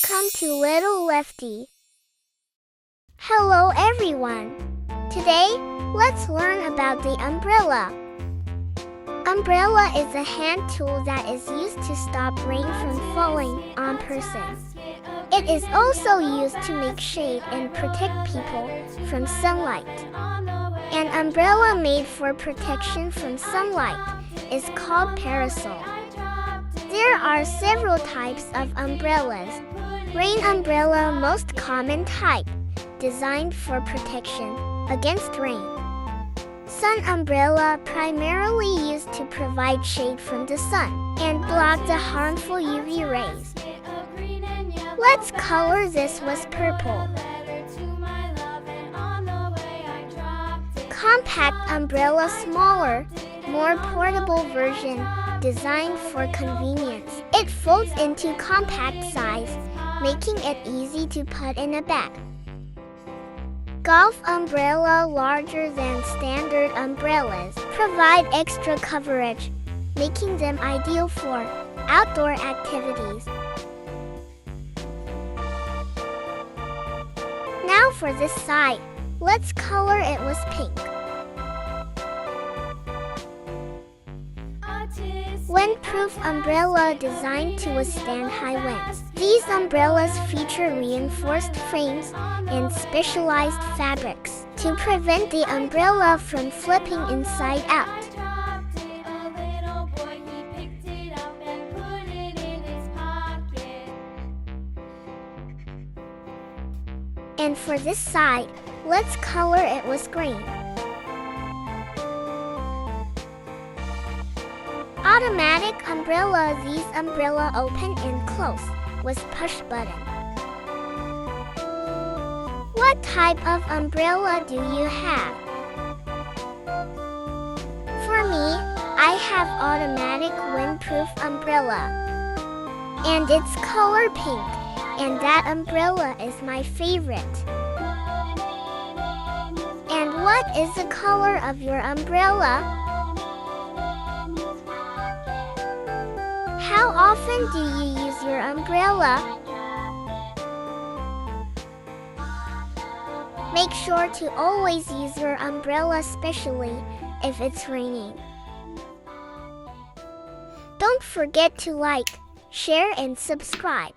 Welcome to Little Lefty. Hello everyone. Today, let's learn about the umbrella. Umbrella is a hand tool that is used to stop rain from falling on person. It is also used to make shade and protect people from sunlight. An umbrella made for protection from sunlight is called parasol. There are several types of umbrellas. Rain umbrella, most common type, designed for protection against rain. Sun umbrella, primarily used to provide shade from the sun and block the harmful UV rays. Let's color this with purple. Compact umbrella, smaller, more portable version, designed for convenience. It folds into compact size, making it easy to put in a bag. Golf umbrella, larger than standard umbrellas, provide extra coverage, making them ideal for outdoor activities. Now for this side, let's color it with pink. Windproof umbrella, designed to withstand high winds. These umbrellas feature reinforced frames and specialized fabrics to prevent the umbrella from flipping inside out. And for this side, let's color it with green. Automatic umbrella. These umbrella open and close with push button. What type of umbrella do you have? For me, I have automatic windproof umbrella. And it's color pink, and that umbrella is my favorite. And what is the color of your umbrella? How often do you use your umbrella? Make sure to always use your umbrella, especially if it's raining. Don't forget to like, share, and subscribe.